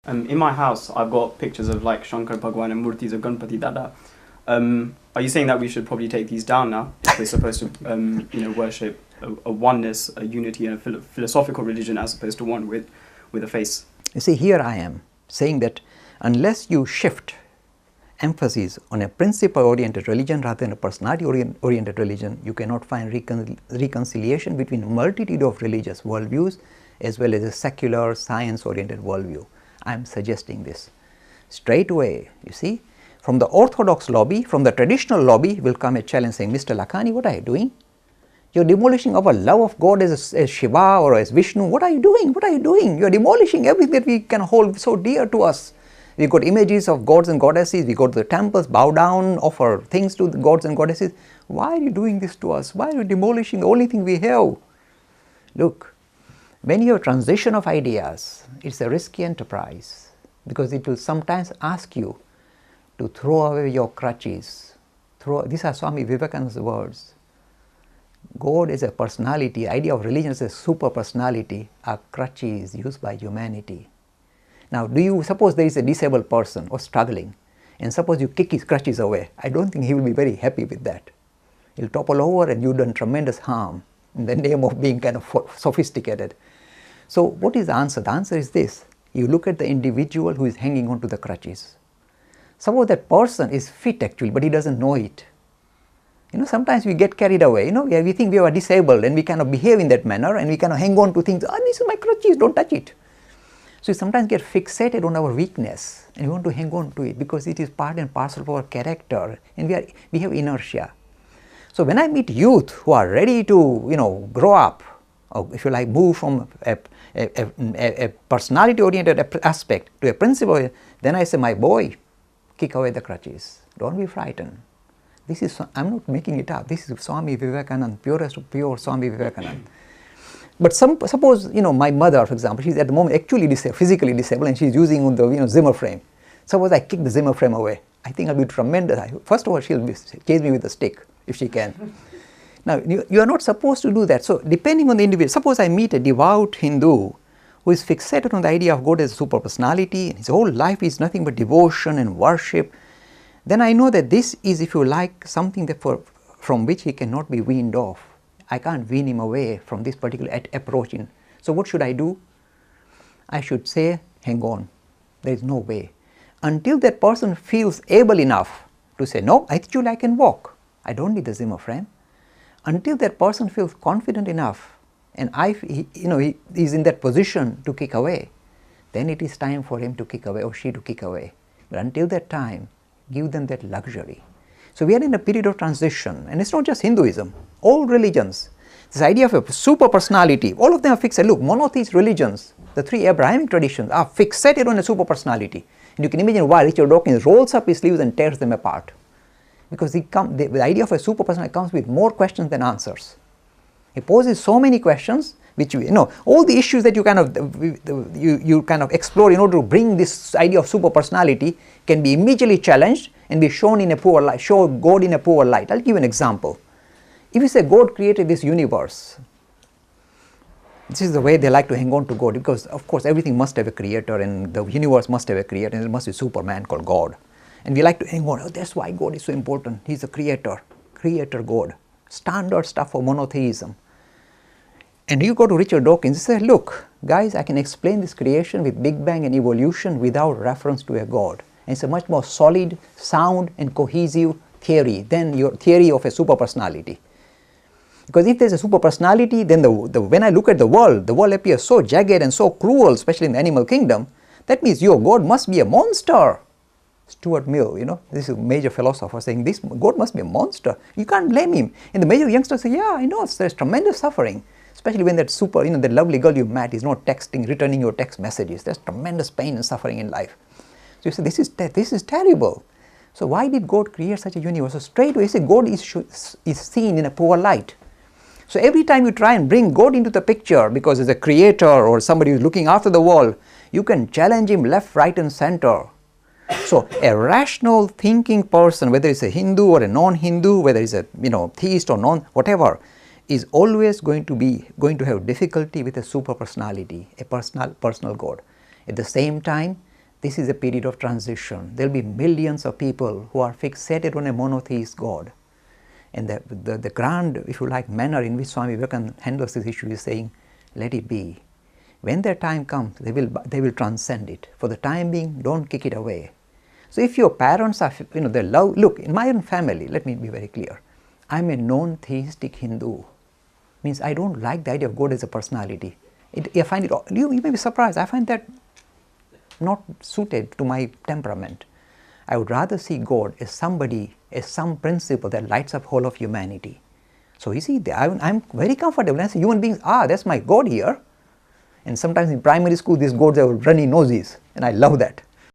In my house, I've got pictures of like Shankar Bhagwan and murtis of Ganpati Dada. Are you saying that we should probably take these down now if we're supposed to, worship a oneness, a unity, and a philosophical religion as opposed to one with a face? You see, here I am saying that unless you shift emphasis on a principle-oriented religion rather than a personality-oriented religion, you cannot find reconciliation between a multitude of religious worldviews as well as a secular, science-oriented worldview. I am suggesting this. Straight away, you see, from the orthodox lobby, from the traditional lobby will come a challenge saying, Mr. Lakhani, what are you doing? You are demolishing our love of God as Shiva or as Vishnu. What are you doing? What are you doing? You are demolishing everything that we can hold so dear to us. We got images of gods and goddesses, we go to the temples, bow down, offer things to the gods and goddesses. Why are you doing this to us? Why are you demolishing the only thing we have? Look, when you have transition of ideas, it's a risky enterprise because it will sometimes ask you to throw away your crutches. These are Swami Vivekananda's words. God is a personality, the idea of religion is a super personality, are crutches used by humanity. Now, do you suppose there is a disabled person or struggling, and suppose you kick his crutches away? I don't think he will be very happy with that. He'll topple over and you've done tremendous harm in the name of being kind of sophisticated. So, what is the answer? The answer is this. You look at the individual who is hanging on to the crutches. Suppose that person is fit actually, but he doesn't know it. Sometimes we get carried away, we think we are disabled and we kind of behave in that manner and we kind of hang on to things, this is my crutches, don't touch it. So we sometimes get fixated on our weakness and we want to hang on to it because it is part and parcel of our character and we have inertia. So when I meet youth who are ready to, grow up, or if you like, move from a personality-oriented aspect to a principle, then I say, my boy, kick away the crutches, don't be frightened. I'm not making it up. This is Swami Vivekananda, purest of pure Swami Vivekananda. But suppose, my mother, for example, she's at the moment actually physically disabled and she's using the, Zimmer frame. Suppose I kick the Zimmer frame away. I think I'll be tremendous. First of all, she'll chase me with a stick if she can. Now, you are not supposed to do that. So, depending on the individual, suppose I meet a devout Hindu who is fixated on the idea of God as a super personality, and his whole life is nothing but devotion and worship. Then I know that this is, if you like, something that from which he cannot be weaned off. I can't wean him away from this particular approach. So what should I do? I should say, hang on, there is no way. Until that person feels able enough to say, no, actually I can walk. I don't need the Zimmer frame. Until that person feels confident enough and he is in that position to kick away, then it is time for him to kick away or she to kick away. But until that time, give them that luxury. So we are in a period of transition, and it's not just Hinduism, all religions. This idea of a super personality, all of them are fixed. Look, monotheist religions, the three Abrahamic traditions are fixated on a super personality. And you can imagine why Richard Dawkins rolls up his sleeves and tears them apart. Because the idea of a super personality comes with more questions than answers. He poses so many questions, which all the issues that you kind of explore in order to bring this idea of super personality can be immediately challenged and be shown in a poor light, show God in a poor light. I'll give you an example. If you say God created this universe, this is the way they like to hang on to God, because of course everything must have a creator and the universe must have a creator and there must be a Superman called God. And we like to hang on, that's why God is so important. He's a creator God. Standard stuff for monotheism. And you go to Richard Dawkins and say, look, guys, I can explain this creation with Big Bang and evolution without reference to a God. And it's a much more solid, sound and cohesive theory than your theory of a super personality. Because if there's a super personality, then when I look at the world appears so jagged and so cruel, especially in the animal kingdom. That means your God must be a monster. Stuart Mill, this is a major philosopher saying this God must be a monster. You can't blame him. And the major youngsters say, yeah, I know, there's tremendous suffering. Especially when that the lovely girl you met is not returning your text messages. There's tremendous pain and suffering in life. So you say, this is terrible. So why did God create such a universe? So straight away you say God is seen in a poor light. So every time you try and bring God into the picture, because as a creator or somebody who's looking after the world, you can challenge him left, right and center. So a rational thinking person, whether it's a Hindu or a non-Hindu, whether it's a theist or whatever, is always going to have difficulty with a super personality, a personal God. At the same time, this is a period of transition. There will be millions of people who are fixated on a monotheist God. And the grand, if you like, manner in which Swami Vivekananda handles this issue is saying, let it be. When their time comes, they will transcend it. For the time being, don't kick it away. So if your parents are, they love, look, in my own family, let me be very clear, I'm a non-theistic Hindu. Means I don't like the idea of God as a personality. I find it, you may be surprised, I find that not suited to my temperament. I would rather see God as somebody, as some principle that lights up whole of humanity. So you see, I'm very comfortable. I say human beings, that's my God here. And sometimes in primary school, these gods have runny noses, and I love that.